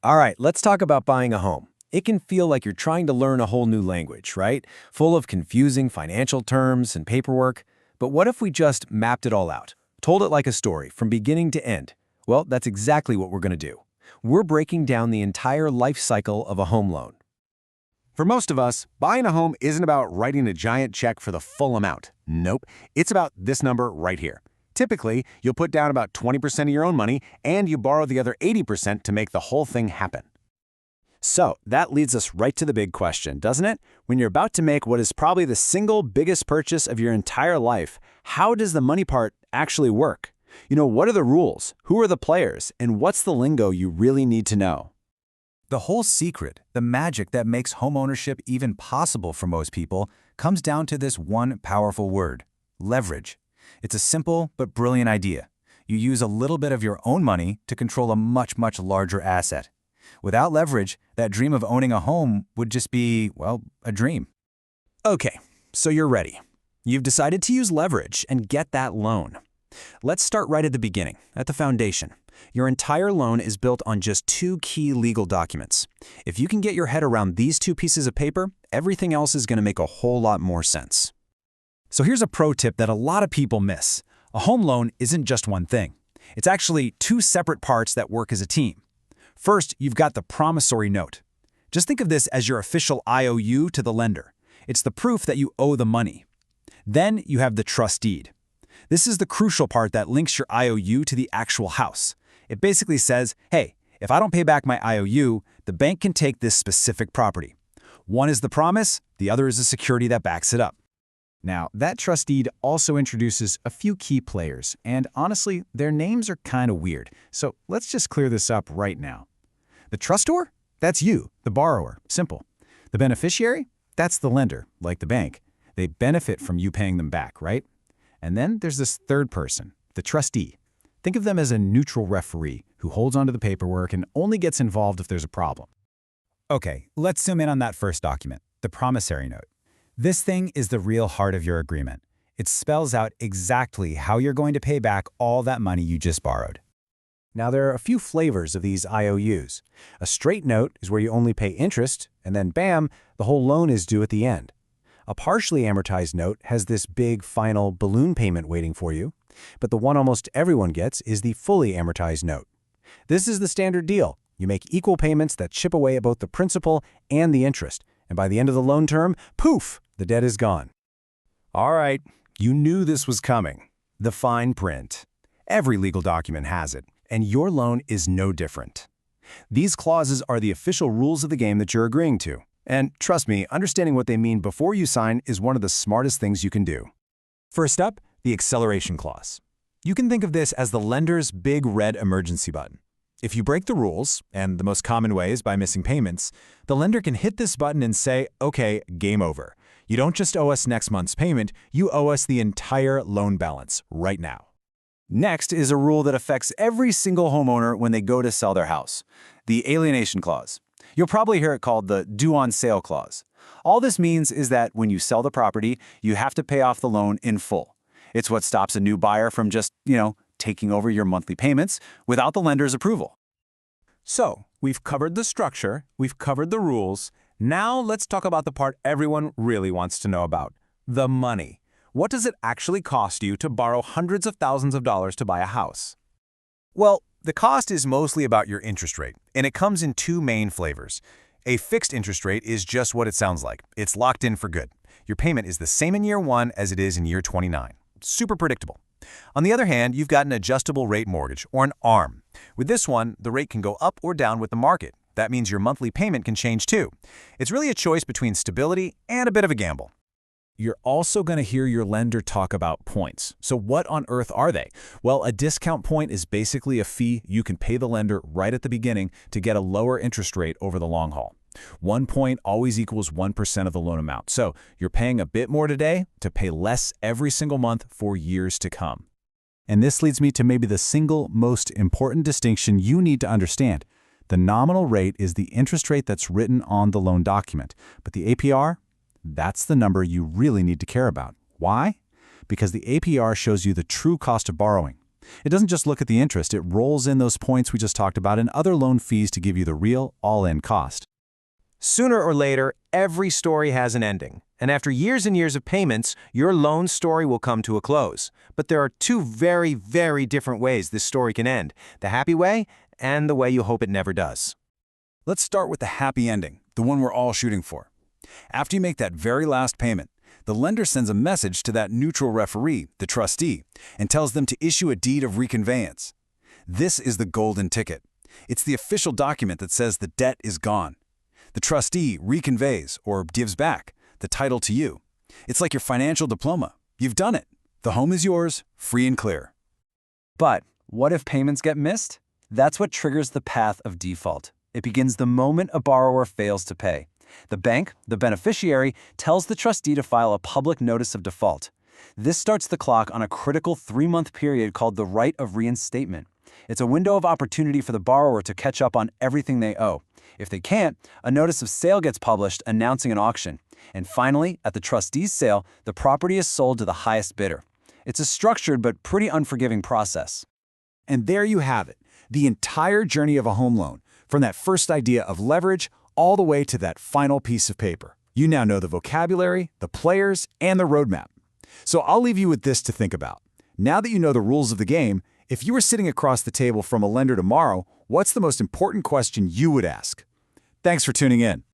All right, let's talk about buying a home. It can feel like you're trying to learn a whole new language, right? Full of confusing financial terms and paperwork. But what if we just mapped it all out? Told it like a story, from beginning to end? Well, that's exactly what we're going to do. We're breaking down the entire life cycle of a home loan. For most of us, buying a home isn't about writing a giant check for the full amount. Nope, it's about this number right here. Typically, you'll put down about 20% of your own money and you borrow the other 80% to make the whole thing happen. So that leads us right to the big question, doesn't it? When you're about to make what is probably the single biggest purchase of your entire life, how does the money part actually work? What are the rules? Who are the players? And what's the lingo you really need to know? The whole secret, the magic that makes homeownership even possible for most people, comes down to this one powerful word: leverage. It's a simple but brilliant idea. You use a little bit of your own money to control a much, much larger asset. Without leverage, that dream of owning a home would just be, well, a dream. Okay, so you're ready. You've decided to use leverage and get that loan. Let's start right at the beginning, at the foundation. Your entire loan is built on just two key legal documents. If you can get your head around these two pieces of paper, everything else is going to make a whole lot more sense. So here's a pro tip that a lot of people miss. A home loan isn't just one thing. It's actually two separate parts that work as a team. First, you've got the promissory note. Just think of this as your official IOU to the lender. It's the proof that you owe the money. Then you have the trust deed. This is the crucial part that links your IOU to the actual house. It basically says, hey, if I don't pay back my IOU, the bank can take this specific property. One is the promise, the other is the security that backs it up. Now, that trust deed also introduces a few key players, and honestly, their names are kind of weird. So let's just clear this up right now. The trustor? That's you, the borrower. Simple. The beneficiary? That's the lender, like the bank. They benefit from you paying them back, right? And then there's this third person, the trustee. Think of them as a neutral referee who holds onto the paperwork and only gets involved if there's a problem. Okay, let's zoom in on that first document, the promissory note. This thing is the real heart of your agreement. It spells out exactly how you're going to pay back all that money you just borrowed. Now, there are a few flavors of these IOUs. A straight note is where you only pay interest, and then bam, the whole loan is due at the end. A partially amortized note has this big final balloon payment waiting for you, but the one almost everyone gets is the fully amortized note. This is the standard deal. You make equal payments that chip away at both the principal and the interest, and by the end of the loan term, poof, the debt is gone. All right, you knew this was coming. The fine print. Every legal document has it, and your loan is no different. These clauses are the official rules of the game that you're agreeing to. And trust me, understanding what they mean before you sign is one of the smartest things you can do. First up, the acceleration clause. You can think of this as the lender's big red emergency button. If you break the rules, and the most common way is by missing payments, the lender can hit this button and say, okay, game over. You don't just owe us next month's payment, you owe us the entire loan balance right now. Next is a rule that affects every single homeowner when they go to sell their house, the alienation clause. You'll probably hear it called the due on sale clause. All this means is that when you sell the property, you have to pay off the loan in full. It's what stops a new buyer from just, taking over your monthly payments without the lender's approval. So, we've covered the structure, we've covered the rules. Now let's talk about the part everyone really wants to know about, the money. What does it actually cost you to borrow hundreds of thousands of dollars to buy a house? Well, the cost is mostly about your interest rate, and it comes in two main flavors. A fixed interest rate is just what it sounds like. It's locked in for good. Your payment is the same in year 1 as it is in year 29. Super predictable. On the other hand, you've got an adjustable rate mortgage, or an ARM. With this one, the rate can go up or down with the market. That means your monthly payment can change too. It's really a choice between stability and a bit of a gamble. You're also going to hear your lender talk about points. So what on earth are they? Well, a discount point is basically a fee you can pay the lender right at the beginning to get a lower interest rate over the long haul. 1 point always equals 1% of the loan amount. So you're paying a bit more today to pay less every single month for years to come. And this leads me to maybe the single most important distinction you need to understand. The nominal rate is the interest rate that's written on the loan document, but the APR, that's the number you really need to care about. Why? Because the APR shows you the true cost of borrowing. It doesn't just look at the interest, it rolls in those points we just talked about and other loan fees to give you the real all-in cost. Sooner or later, every story has an ending. And after years and years of payments, your loan story will come to a close. But there are two very, very different ways this story can end. The happy way and the way you hope it never does. Let's start with the happy ending, the one we're all shooting for. After you make that very last payment, the lender sends a message to that neutral referee, the trustee, and tells them to issue a deed of reconveyance. This is the golden ticket. It's the official document that says the debt is gone. The trustee reconveys, or gives back, the title to you. It's like your financial diploma. You've done it. The home is yours, free and clear. But what if payments get missed? That's what triggers the path of default. It begins the moment a borrower fails to pay. The bank, the beneficiary, tells the trustee to file a public notice of default. This starts the clock on a critical 3-month period called the right of reinstatement. It's a window of opportunity for the borrower to catch up on everything they owe. If they can't, a notice of sale gets published announcing an auction. And finally, at the trustee's sale, the property is sold to the highest bidder. It's a structured but pretty unforgiving process. And there you have it, the entire journey of a home loan, from that first idea of leverage all the way to that final piece of paper. You now know the vocabulary, the players, and the roadmap. So I'll leave you with this to think about. Now that you know the rules of the game, if you were sitting across the table from a lender tomorrow, what's the most important question you would ask? Thanks for tuning in.